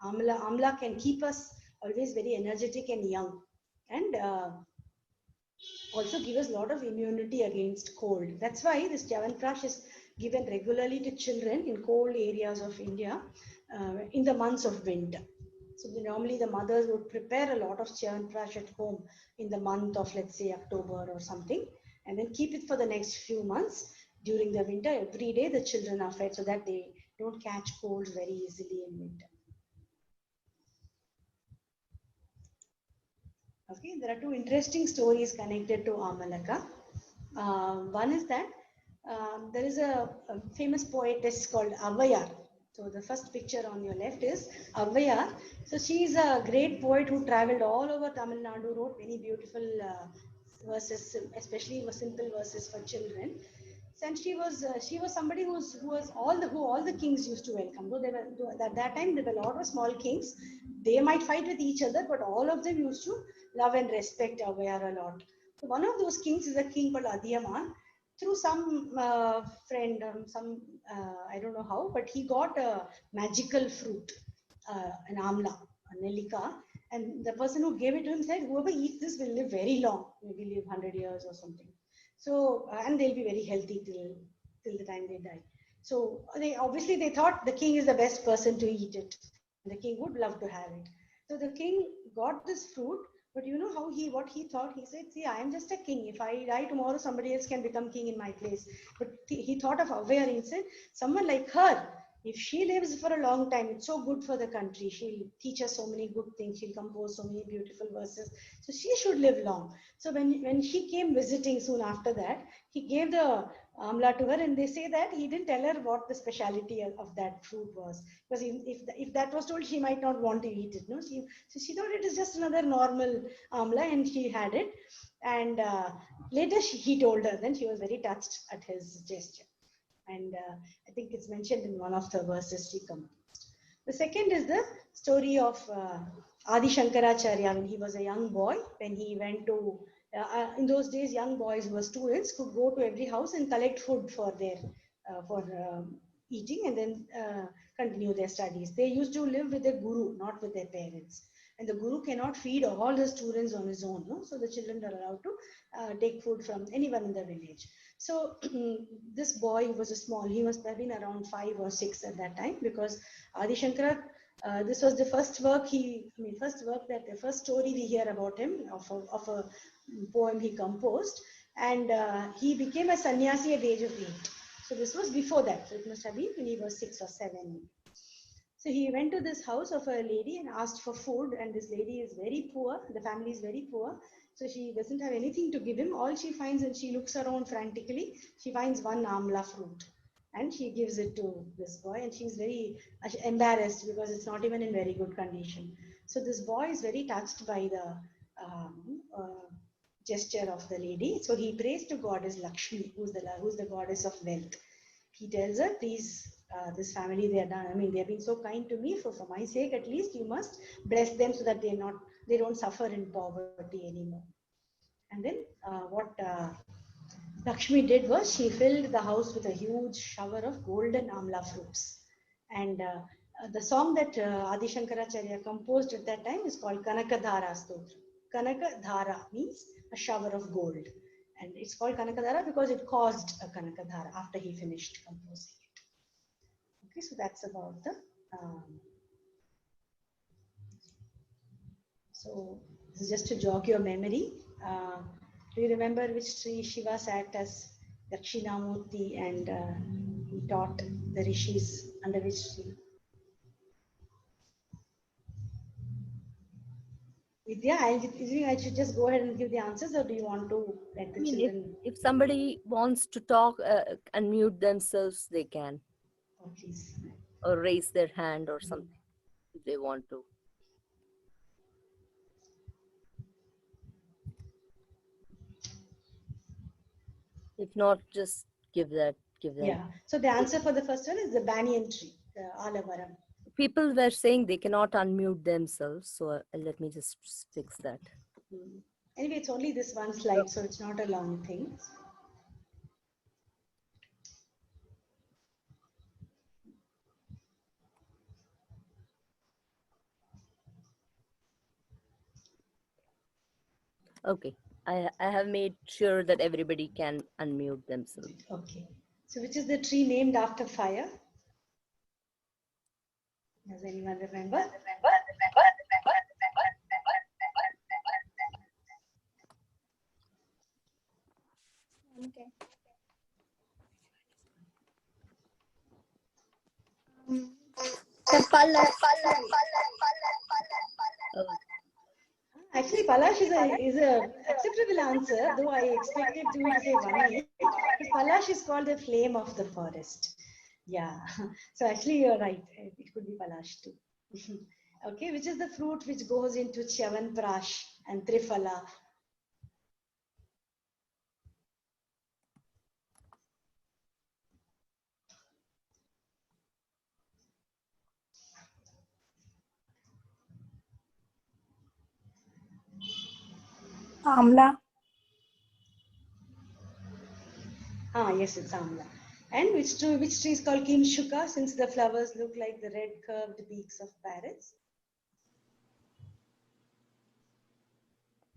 amla can keep us always very energetic and young, and also give us a lot of immunity against cold. That's why this Chyawanprash is given regularly to children in cold areas of India in the months of winter. So normally the mothers would prepare a lot of Chyawanprash at home in the month of, let's say, October or something, and then keep it for the next few months. During the winter, every day the children are fed so that they don't catch colds very easily in winter. Okay, there are two interesting stories connected to Amalaka. One is that there is a famous poetess called Avayar. So the first picture on your left is Avayar. So she is a great poet who traveled all over Tamil Nadu, wrote many beautiful verses, especially simple verses for children. And she was somebody who was all the kings used to welcome. Though they were at that time there were a lot of small kings. They might fight with each other, but all of them used to love and respect Avayar a lot. So one of those kings is a king called Adiyaman. Through some friend, I don't know how, but he got a magical fruit, an amla, a nelika, and the person who gave it to him said, "Whoever eats this will live very long, maybe live 100 years or something." So, and they'll be very healthy till the time they die. So they thought the king is the best person to eat it. The king would love to have it. So the king got this fruit, but you know what he thought? He said, "See, I am just a king. If I die tomorrow, somebody else can become king in my place." But he thought of Avayar. He said, "Someone like her, if she lives for a long time, it's so good for the country. She'll teach us so many good things. She'll compose so many beautiful verses. So she should live long." So when she came visiting soon after that, he gave the amla to her, and they say that he didn't tell her what the speciality of that fruit was, because if that was told, she might not want to eat it. No, so she thought it is just another normal amla, and she had it. And later he told her. Then she was very touched at his gesture, and I think it's mentioned in one of the verses she composed. The second is the story of Adi Shankaracharya when he was a young boy, when he went to in those days, young boys who were students could go to every house and collect food for their eating, and then continue their studies. They used to live with their guru, not with their parents. And the guru cannot feed all the students on his own, no? So the children are allowed to take food from anyone in the village. So this boy was he must have been around 5 or 6 at that time, because Adi Shankara, this was the first story we hear about him of a poem he composed, and he became a sannyasi at the age of 8. So this was before that. So it must have been when he was 6 or 7. So he went to this house of a lady and asked for food, and this lady is very poor. The family is very poor. So she doesn't have anything to give him. All she finds, and she looks around frantically, she finds one amla fruit. And she gives it to this boy, and she's very embarrassed because it's not even in very good condition. So this boy is very touched by the gesture of the lady. So he prays to goddess Lakshmi, who's the goddess of wealth. He tells her, "Please, this family, they have been so kind to me. For my sake, at least, you must bless them so that they don't suffer in poverty anymore." And then what Lakshmi did was she filled the house with a huge shower of golden amla fruits. And the song that Adi Shankaracharya composed at that time is called Kanakadhara Stotra. Kanakadhara means a shower of gold. And it's called Kanakadhara because it caused a Kanakadhara after he finished composing it. Okay, so that's about the. So this is just to jog your memory. Do you remember which tree Shiva sat as Dakshinamurti and he taught the rishis under which tree? Vidya, I should just go ahead and give the answers, or do you want to let the I mean, children? if somebody wants to talk, unmute themselves, they can, Oh, please. or raise their hand or something if they want to. If not, just give them. Yeah. So the answer for the first one is the banyan tree, the alavaram. People were saying they cannot unmute themselves, so let me just fix that. Anyway, it's only this one slide, so it's not a long thing. Okay, I have made sure that everybody can unmute themselves. Okay. So which is the tree named after fire? Does anyone remember? Okay. The Actually, Palash is a acceptable answer, though I expected you to say Vani. But Palash is called the flame of the forest. Yeah. So actually, you're right. It could be Palash too. Okay, which is the fruit which goes into Chyavanprash and Triphala? Amla. Ah, yes, it's Amla. And which tree is called Kinshuka, since the flowers look like the red curved beaks of parrots?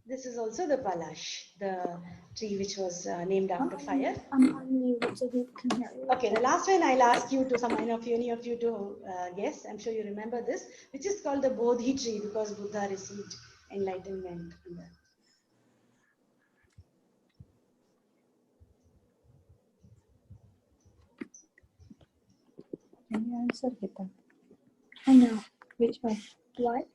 This is also the Palash, the tree which was named after fire. I'm on mute so he can hear you. Okay, the last one I'll ask you to, any of you to guess. I'm sure you remember this, which is called the Bodhi tree because Buddha received enlightenment. Can you answer Gita? I know. Which one? What?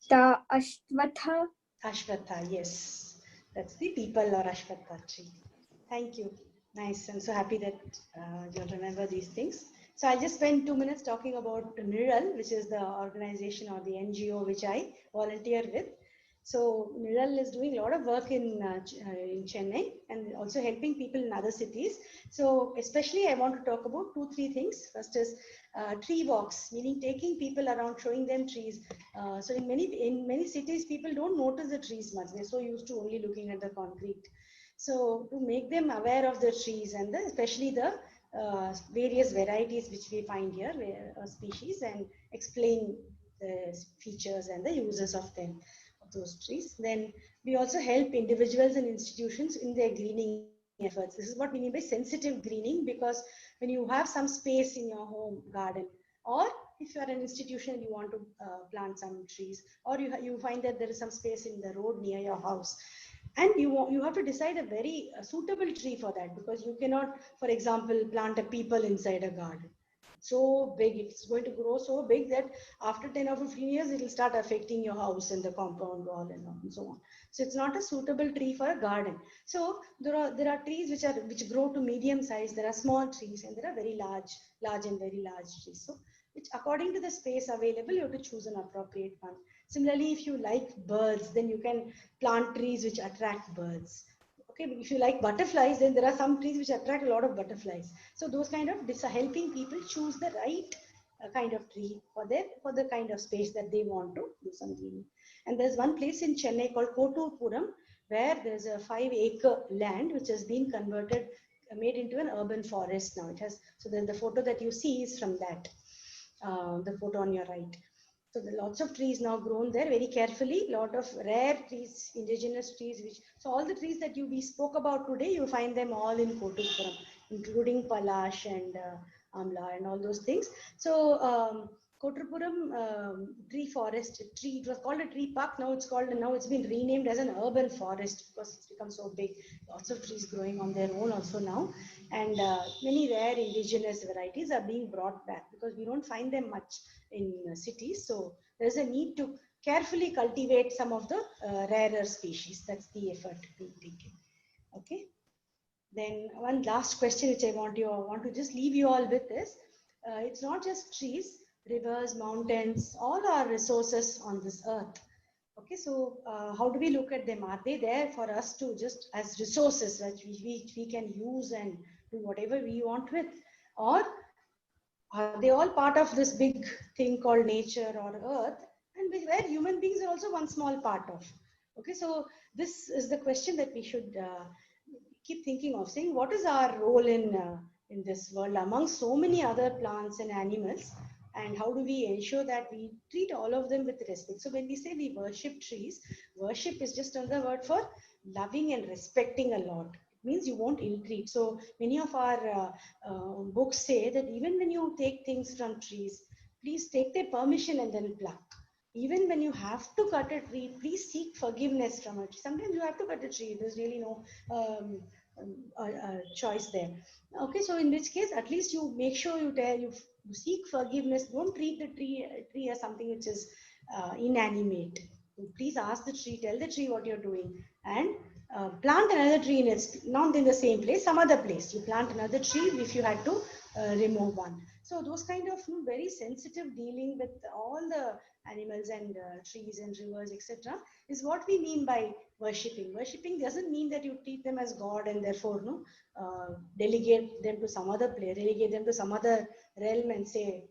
The Ashwatha. Ashwatha, yes. That's the people or Ashwatha tree. Thank you. Nice. I'm so happy that you'll remember these things. So I'll just spend 2 minutes talking about Niral, which is the organization or the NGO which I volunteer with. So Niral is doing a lot of work in Chennai and also helping people in other cities. So especially I want to talk about 2-3 things. First is tree walks, meaning taking people around, showing them trees. So in many cities, people don't notice the trees much. They're so used to only looking at the concrete. So to make them aware of the trees and especially the various varieties which we find here, species, and explain the features and the uses of them, of those trees. Then we also help individuals and institutions in their greening efforts. This is what we mean by sensitive greening, because when you have some space in your home garden, or if you are an institution and you want to plant some trees, or you find that there is some space in the road near your house, and you have to decide a very suitable tree for that, because you cannot, for example, plant a peepal inside a garden. So big, it's going to grow so big that after 10 or 15 years it will start affecting your house and the compound wall and so on. So it's not a suitable tree for a garden. So there are trees which grow to medium size, there are small trees, and there are very large and very large trees. So which, according to the space available, you have to choose an appropriate one. Similarly, if you like birds, then you can plant trees which attract birds. Okay, but if you like butterflies, then there are some trees which attract a lot of butterflies. So those kind of, this are helping people choose the right kind of tree for the kind of space that they want to do some greening. And there's one place in Chennai called Koturpuram, where there's a 5-acre land which has been converted, made into an urban forest now. It has, so then the photo that you see is from that, the photo on your right. So there are lots of trees now grown there very carefully, lot of rare trees, indigenous trees, so all the trees that we spoke about today, you find them all in Kotupuram, including Palash and Amla and all those things. So Kotrapuram tree forest, it was called a tree park. Now it's been renamed as an urban forest because it's become so big. Lots of trees growing on their own also now. And many rare indigenous varieties are being brought back because we don't find them much in cities. So there's a need to carefully cultivate some of the rarer species. That's the effort being taken. Okay. Then one last question which I want to just leave you all with is, it's not just trees, rivers, mountains, all are resources on this earth. Okay, so how do we look at them? Are they there for us to just as resources that we can use and do whatever we want with? Or are they all part of this big thing called nature or earth, and where human beings are also one small part of? Okay, so this is the question that we should keep thinking of, saying what is our role in this world among so many other plants and animals, and how do we ensure that we treat all of them with respect? So when we say we worship trees, worship is just another word for loving and respecting a lot. It means you won't ill-treat. So many of our books say that even when you take things from trees, please take their permission and then pluck. Even when you have to cut a tree, please seek forgiveness from it. Sometimes you have to cut a tree. There's really no choice there. Okay, so in which case, at least you make sure you seek forgiveness. Don't treat the tree as something which is inanimate. Please ask the tree, tell the tree what you're doing, and plant another tree in its, not in the same place, some other place. You plant another tree if you had to remove one. So those kind of very sensitive dealing with all the animals and trees and rivers, etc., is what we mean by worshipping. Worshipping doesn't mean that you treat them as God and therefore delegate them to some other place, relegate them to some other realm and say,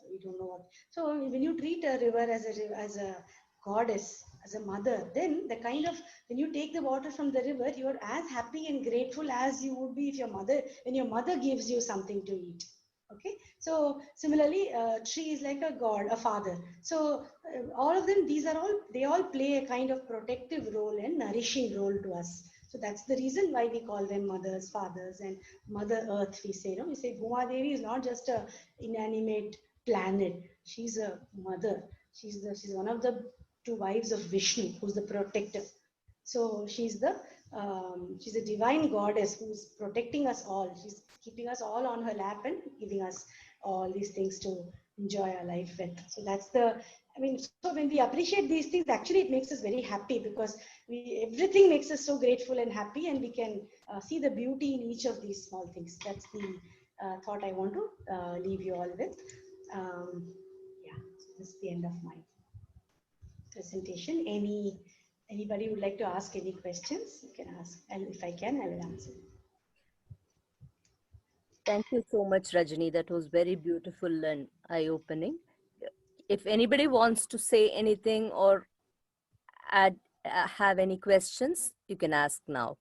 we don't know what. So when you treat a river as a goddess, as a mother, then the kind of, when you take the water from the river, you are as happy and grateful as you would be if when your mother gives you something to eat. Okay, so similarly, tree is like a god, a father. So all of them, they all play a kind of protective role and nourishing role to us. So that's the reason why we call them mothers, fathers, and Mother Earth. We say, we say Bhuma Devi is not just a inanimate planet. She's a mother. She's one of the two wives of Vishnu, who's the protector. So she's a divine goddess who's protecting us all. She's keeping us all on her lap and giving us all these things to enjoy our life with. So that's so when we appreciate these things, actually it makes us very happy, because everything makes us so grateful and happy, and we can see the beauty in each of these small things. That's the thought I want to leave you all with. Yeah, so this is the end of my presentation. Anybody would like to ask any questions? You can ask, and if I can, I will answer. Thank you so much, Rajani. That was very beautiful and eye-opening. If anybody wants to say anything or have any questions, you can ask now.